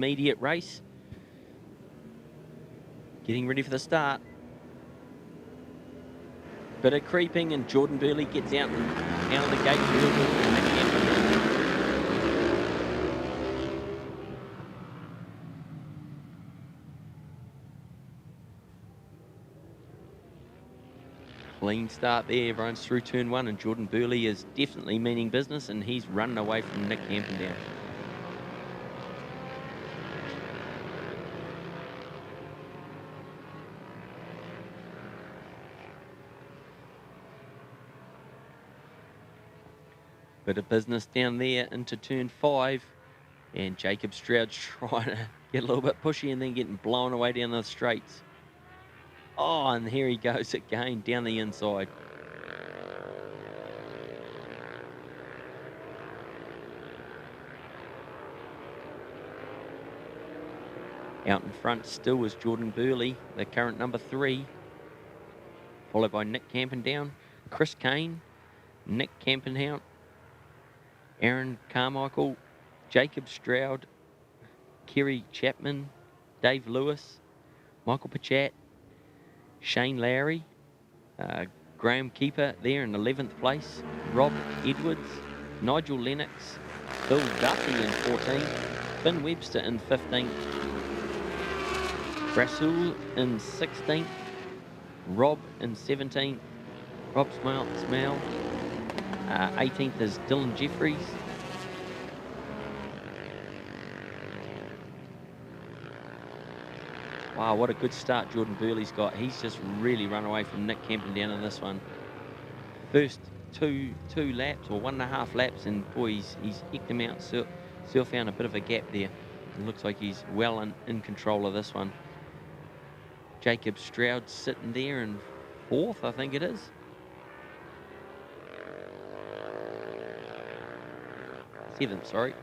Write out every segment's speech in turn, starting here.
Immediate race. Getting ready for the start. Bit of creeping, and Jordan Burley gets out of the gate real good. Clean start there. Everyone's through turn one, and Jordan Burley is definitely meaning business, and he's running away from Nick Campendown. Bit of business down there into turn 5, and Jacob Stroud's trying to get a little bit pushy and then getting blown away down the straights. Oh, and here he goes again down the inside. Out in front still was Jordan Burley, the current number 3, followed by Nick Campendown, Chris Kane, Nick Campendown, Aaron Carmichael, Jacob Stroud, Kerry Chapman, Dave Lewis, Michael Pachat, Shane Lowry, Graham Keeper there in 11th place, Rob Edwards, Nigel Lennox, Bill Duffy in 14th, Finn Webster in 15th, Brasul in 16th, Rob in 17th, Rob Smale, 18th is Dylan Jeffries, wow, what a good start Jordan Burley's got. He's just really run away from Nick Campendown in this one. First two laps or 1.5 laps, and boy, he's eked him out. Still found a bit of a gap there. It looks like he's well in control of this one. Jacob Stroud sitting there in 4th, I think it is. Seventh, sorry.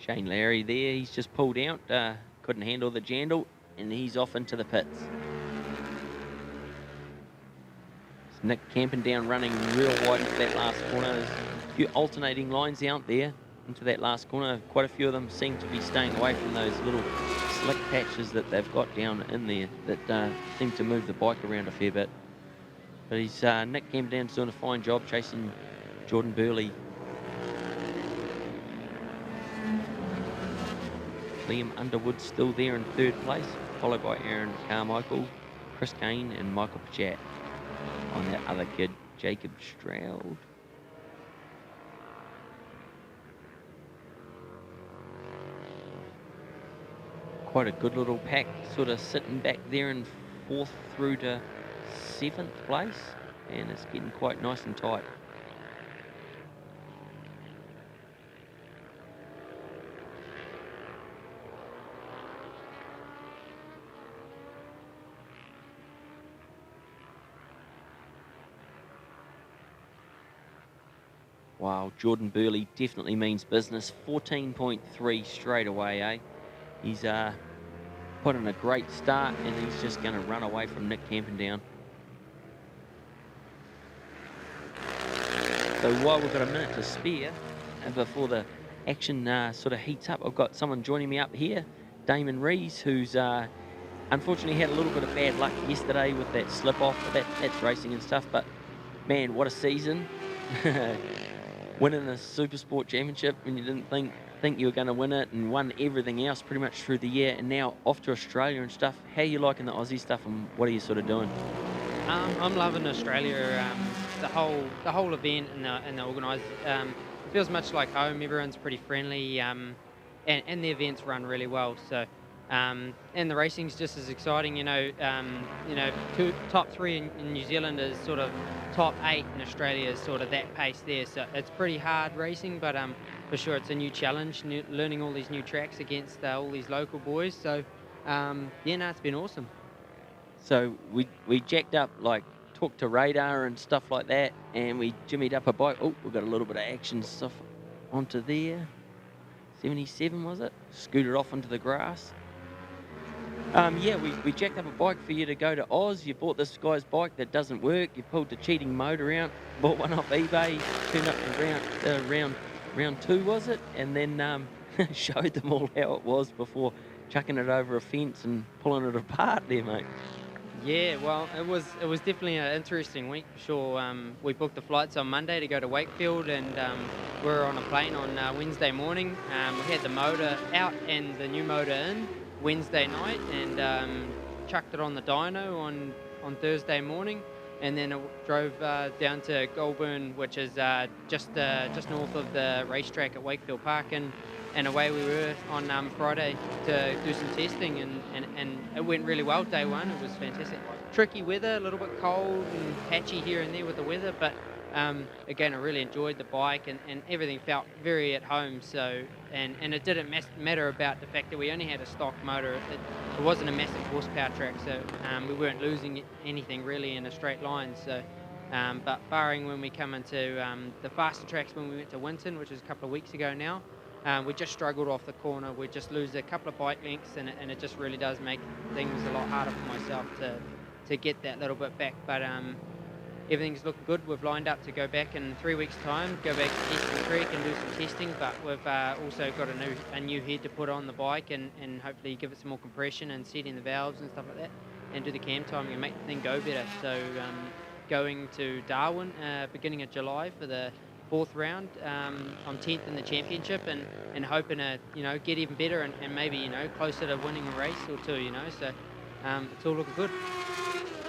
Shane Lowry there, he's just pulled out, couldn't handle the jandle, and he's off into the pits. It's Nick Campendown running real wide into that last corner. There's a few alternating lines out there into that last corner. Quite a few of them seem to be staying away from those little slick patches that they've got down in there that seem to move the bike around a fair bit. But he's Nick Campendown's doing a fine job chasing Jordan Burley. Liam Underwood still there in 3rd place, followed by Aaron Carmichael, Chris Kane, and Michael Pachat. On that other kid, Jacob Stroud. Quite a good little pack, sort of sitting back there in 4th through to 7th place, and it's getting quite nice and tight. Wow, Jordan Burley definitely means business. 14.3 straight away, eh? He's put in a great start, and he's just going to run away from Nick Campendown. So while we've got a minute to spare, and before the action sort of heats up, I've got someone joining me up here, Damon Rees, who's unfortunately had a little bit of bad luck yesterday with that slip-off. That's racing and stuff, but man, what a season. Winning a Supersport Championship when you didn't think you were going to win it, and won everything else pretty much through the year, and now off to Australia and stuff. How are you liking the Aussie stuff, and what are you sort of doing? I'm loving Australia. The whole event and the organised feels much like home. Everyone's pretty friendly, and the events run really well. So, and the racing's just as exciting. Top 3 in New Zealand is sort of top 8 in Australia is sort of that pace there. So it's pretty hard racing, but for sure it's a new challenge, learning all these new tracks against all these local boys. So it's been awesome. So we jacked up like talked to Radar and stuff like that, and we jimmied up a bike. Oh, we've got a little bit of action stuff onto there. 77 was it? Scooted off into the grass. Yeah, we jacked up a bike for you to go to Oz. You bought this guy's bike that doesn't work. You pulled the cheating motor out, bought one off eBay, turned up to round 2, was it? And then showed them all how it was before chucking it over a fence and pulling it apart there, mate. Yeah, well, it was definitely an interesting week for sure. We booked the flights on Monday to go to Wakefield, and we were on a plane on Wednesday morning. We had the motor out and the new motor in Wednesday night, and chucked it on the dyno on Thursday morning, and then it drove down to Goulburn, which is just north of the racetrack at Wakefield Park, and away we were on Friday to do some testing, and it went really well day one. It was fantastic. Tricky weather, a little bit cold and patchy here and there with the weather, but again, I really enjoyed the bike, and everything felt very at home. So, and it didn't matter about the fact that we only had a stock motor. It wasn't a massive horsepower track, so we weren't losing anything really in a straight line. So, but barring when we come into the faster tracks, when we went to Winton, which was a couple of weeks ago now, we just struggled off the corner. We just lose a couple of bike lengths, and it just really does make things a lot harder for myself to get that little bit back. But everything's looking good. We've lined up to go back in 3 weeks' time, go back to Eastern Creek and do some testing. But we've also got a new head to put on the bike, and hopefully give it some more compression and seating the valves and stuff like that, and do the cam timing and make the thing go better. So going to Darwin beginning of July for the 4th round. I'm 10th in the championship, and hoping to get even better, and maybe closer to winning a race or two. So it's all looking good.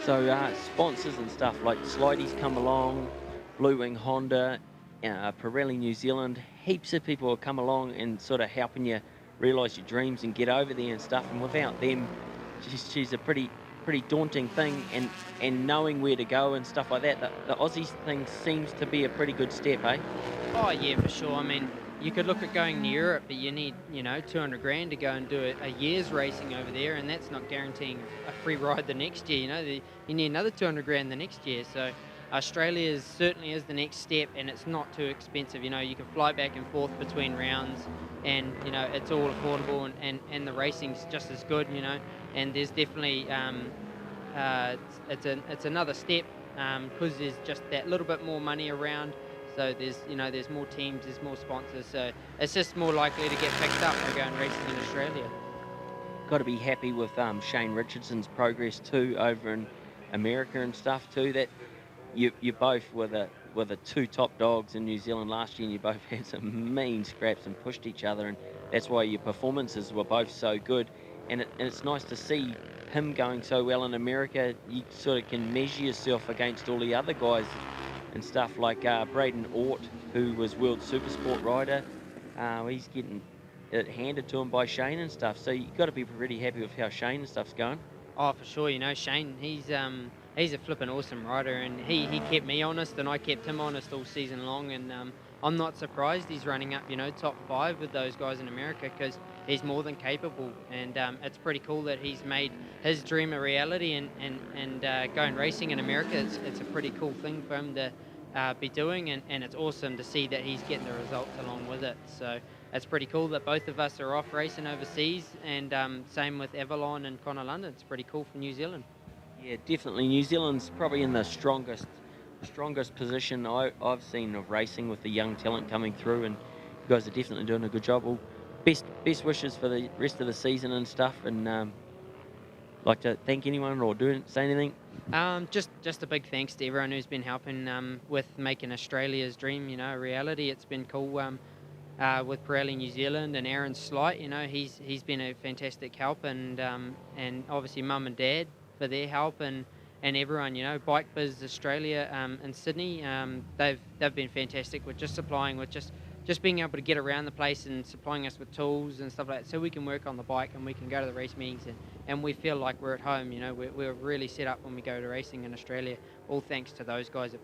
So sponsors and stuff like Slidey's come along, Blue Wing Honda, Pirelli New Zealand, heaps of people have come along and sort of helping you realise your dreams and get over there and stuff. And without them, she's a pretty daunting thing, and knowing where to go and stuff like that. The Aussies thing seems to be a pretty good step, eh? Oh yeah, for sure. I mean, you could look at going to Europe, but you need 200 grand to go and do a year's racing over there, and that's not guaranteeing a free ride the next year. You need another 200 grand the next year. So Australia certainly is the next step, and it's not too expensive. You can fly back and forth between rounds, and it's all affordable, and the racing's just as good. And there's definitely it's another step, because there's just that little bit more money around. So there's more teams, there's more sponsors, so it's just more likely to get picked up by going racing in Australia. Got to be happy with Shane Richardson's progress too over in America and stuff too. That you both were the 2 top dogs in New Zealand last year, and you both had some mean scraps and pushed each other, and that's why your performances were both so good. And it's nice to see him going so well in America. You sort of can measure yourself against all the other guys and stuff like Braden Ort, who was World Supersport rider. He's getting it handed to him by Shane and stuff. So you've got to be pretty happy with how Shane and stuff's going. Oh, for sure. Shane, he's a flippin' awesome rider, and he kept me honest, and I kept him honest all season long. And I'm not surprised he's running up, top 5 with those guys in America, because he's more than capable. And it's pretty cool that he's made his dream a reality, and going racing in America. It's a pretty cool thing for him to be doing, and it's awesome to see that he's getting the results along with it. So it's pretty cool that both of us are off racing overseas, and same with Avalon and Connor London. It's pretty cool for New Zealand. Yeah, definitely. New Zealand's probably in the strongest position I've seen of racing, with the young talent coming through, and you guys are definitely doing a good job. Well, best wishes for the rest of the season and stuff, and like to thank anyone or say anything? Just a big thanks to everyone who's been helping with making Australia's dream, a reality. It's been cool with Pirelli New Zealand and Aaron Slight. He's been a fantastic help, and obviously Mum and Dad for their help, and everyone. Bike Biz Australia in Sydney. They've been fantastic with just supplying, with just being able to get around the place and supplying us with tools and stuff like that, so we can work on the bike and we can go to the race meetings, and we feel like we're at home. We're really set up when we go to racing in Australia. All thanks to those guys that